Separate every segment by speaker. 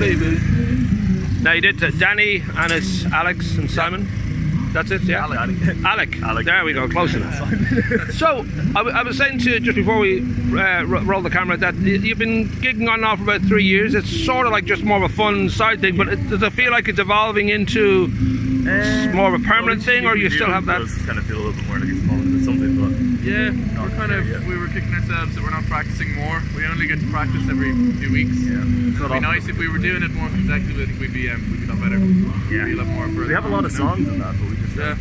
Speaker 1: baby. Now you did Danny, Anis, Alex, and Simon. That's it, yeah? Alec. There we go, close enough. So, I was saying to you just before we roll the camera that you've been gigging on and off for about 3 years. It's sort of like just more of a fun side thing, but does it feel like it's evolving into more of a permanent thing, or you still have that?
Speaker 2: It does kind of feel a little bit more like it's evolving into something, but...
Speaker 3: Yeah, we're kind of, we were kicking ourselves that we're not practicing more. We only get to practice every few weeks.
Speaker 2: Yeah.
Speaker 3: It'd be nice if we were doing it more consecutively. I think we'd be a lot better.
Speaker 2: Yeah.
Speaker 3: We'd be a lot more further.
Speaker 2: We have a lot of songs in that, but we just...
Speaker 3: Yeah.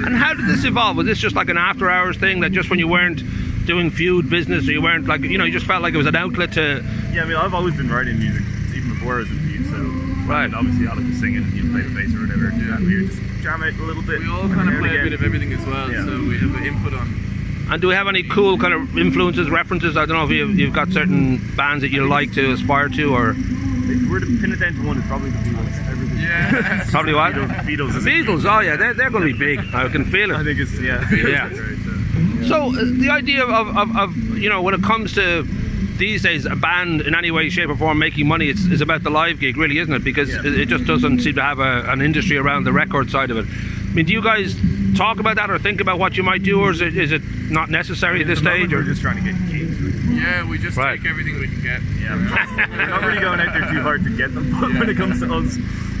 Speaker 1: And how did this evolve? Was this just like an after hours thing, that just when you weren't doing feud business, or you weren't like, you know, you just felt like it was an outlet to...
Speaker 2: Yeah, I mean, I've always been writing music even before I was in feud, so...
Speaker 1: Right.
Speaker 2: And obviously Alec was singing and he'd play the bass or whatever, and we would just jam out a little bit.
Speaker 3: We all kind of play a bit of everything as well, so we have an input on...
Speaker 1: And do we have any cool kind of influences, references? I don't know if you've got certain bands that you like to aspire to, or...
Speaker 2: If we were to pin it down to one, it's probably the Beatles. Everything.
Speaker 1: Yeah. Probably what?
Speaker 2: Beatles.
Speaker 1: Beatles, oh yeah, they're going to be big. I can feel it.
Speaker 2: I think it's, yeah.
Speaker 1: Yeah. So the idea of, you know, when it comes to these days, a band in any way, shape or form making money, it's about the live gig, really, isn't it? Because it just doesn't seem to have an industry around the record side of it. I mean, do you guys talk about that or think about what you might do, or is it not necessary at this stage? Or
Speaker 2: we're just trying to get gigs.
Speaker 3: Yeah, we just take everything we can get.
Speaker 2: Yeah, we're not really going out there too hard to get them, but when it comes to us,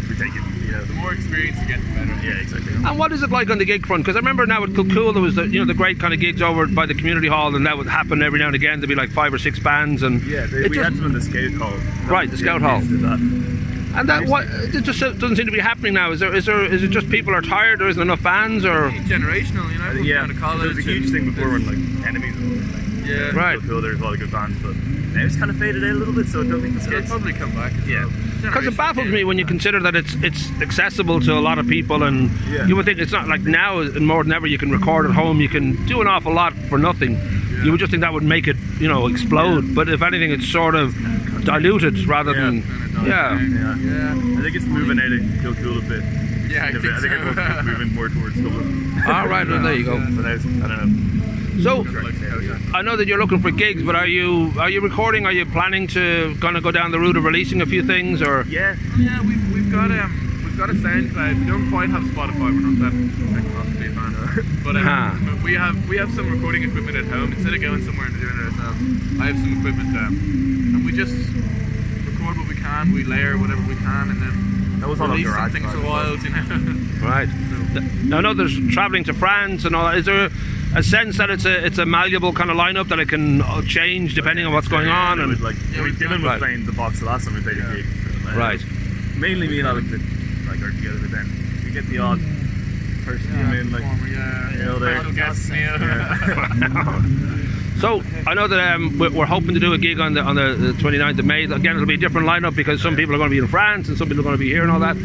Speaker 2: we take it. Yeah.
Speaker 3: The more experience you get, the better.
Speaker 2: Yeah, exactly.
Speaker 1: And what is it like on the gig front? Because I remember now at Kilcool there was the great kind of gigs over by the community hall, and that would happen every now and again. There'd be like 5 or 6 bands, and
Speaker 2: we had them in the Scout Hall.
Speaker 1: Right, the Scout Hall. And that it just doesn't seem to be happening now. Is it just people are tired, or isn't enough bands, or
Speaker 3: generational? You know,
Speaker 2: yeah.
Speaker 3: Going to college.
Speaker 2: It was a huge thing before when like Enemies.
Speaker 3: Yeah.
Speaker 1: Right.
Speaker 2: Cool, there's a lot of good bands, but now it's kind of faded out a little bit, so I don't think
Speaker 3: it'll probably come back.
Speaker 1: Because it baffles me when you consider that it's accessible to a lot of people, and you would think it's not like now, and more than ever, you can record at home, you can do an awful lot for nothing. Yeah. You would just think that would make it, you know, explode. But if anything, it's sort of diluted rather than.
Speaker 2: I think it's moving out of Kilcool a bit.
Speaker 3: Yeah, I think
Speaker 2: it's moving more towards Dublin.
Speaker 1: All right, well, there you go.
Speaker 2: So now, I don't know.
Speaker 1: So, I know that you're looking for gigs, but are you recording? Are you planning to kind of go down the route of releasing a few things, or?
Speaker 3: Yeah, we've got a SoundCloud. We don't quite have Spotify. We're not that technologically advanced, but we have some recording equipment at home. Instead of going somewhere and doing it ourselves, I have some equipment, and we just record what we can. We layer whatever we can, and then release some things for a while, you know.
Speaker 1: Right. Now, I know there's travelling to France and all that. Is there a sense that it's a malleable kind of lineup that it can change depending on what's going on? And
Speaker 2: Dylan was playing the box the last time we played a gig.
Speaker 1: Right.
Speaker 2: Mainly me and Alex are together, but then we get the odd person in, like,
Speaker 3: special guests.
Speaker 1: So I know that we're hoping to do a gig on the 29th of May. Again, it'll be a different lineup because some people are going to be in France and some people are going to be here and all that.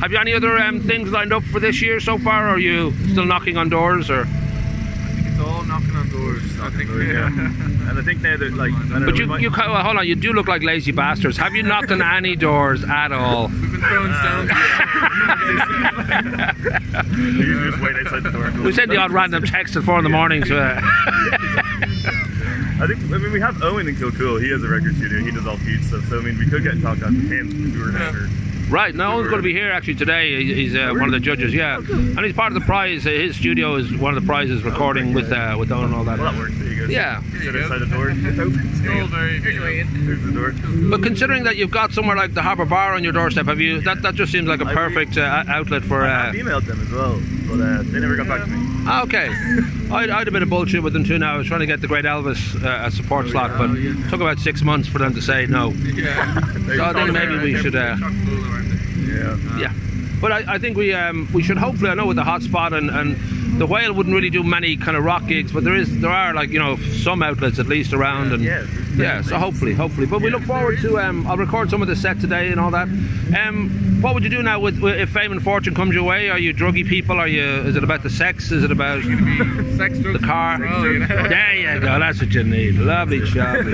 Speaker 1: Have you any other things lined up for this year so far, or are you still knocking on doors? Or?
Speaker 3: I think it's all knocking on doors. I think,
Speaker 2: and I think now that
Speaker 1: but you hold on, you do look like lazy bastards. Have you knocked on any doors at all?
Speaker 3: We've been throwing stones.
Speaker 2: You just wait outside the door.
Speaker 1: We send the odd random text at 4 in the morning to.
Speaker 2: I mean, we have Owen in Kilcool. He has a record studio. He does all feud stuff. So I mean, we could get in contact with him if we were ever.
Speaker 1: Right, no one's going to be here actually today. He's one of the judges, and he's part of the prize. His studio is one of the prizes, recording with Owen and all that.
Speaker 2: Well, that works. There you go.
Speaker 1: Yeah.
Speaker 2: Sit outside the door. It's
Speaker 3: all very.
Speaker 2: There's the door.
Speaker 1: But considering that you've got somewhere like the Harbour Bar on your doorstep, have you? That just seems like a perfect outlet for.
Speaker 2: I've emailed them as well, but they never got back to me.
Speaker 1: Okay, I had a bit of bullshit with them too. Now I was trying to get the Great Elvis a support slot, but it took about 6 months for them to say no.
Speaker 3: Yeah.
Speaker 1: So I think maybe we should.
Speaker 2: Yeah.
Speaker 1: But I think we should hopefully. I know with the Hotspot and the Whale wouldn't really do many kind of rock gigs, but there are like, you know, some outlets at least around, and so hopefully. But we look forward to. I'll record some of the set today and all that. What would you do now with if fame and fortune comes your way? Are you druggy people? Is it about the sex? Is it about
Speaker 3: sex, drugs,
Speaker 1: the car?
Speaker 3: you know?
Speaker 1: There you go. That's what you need. Lovely job.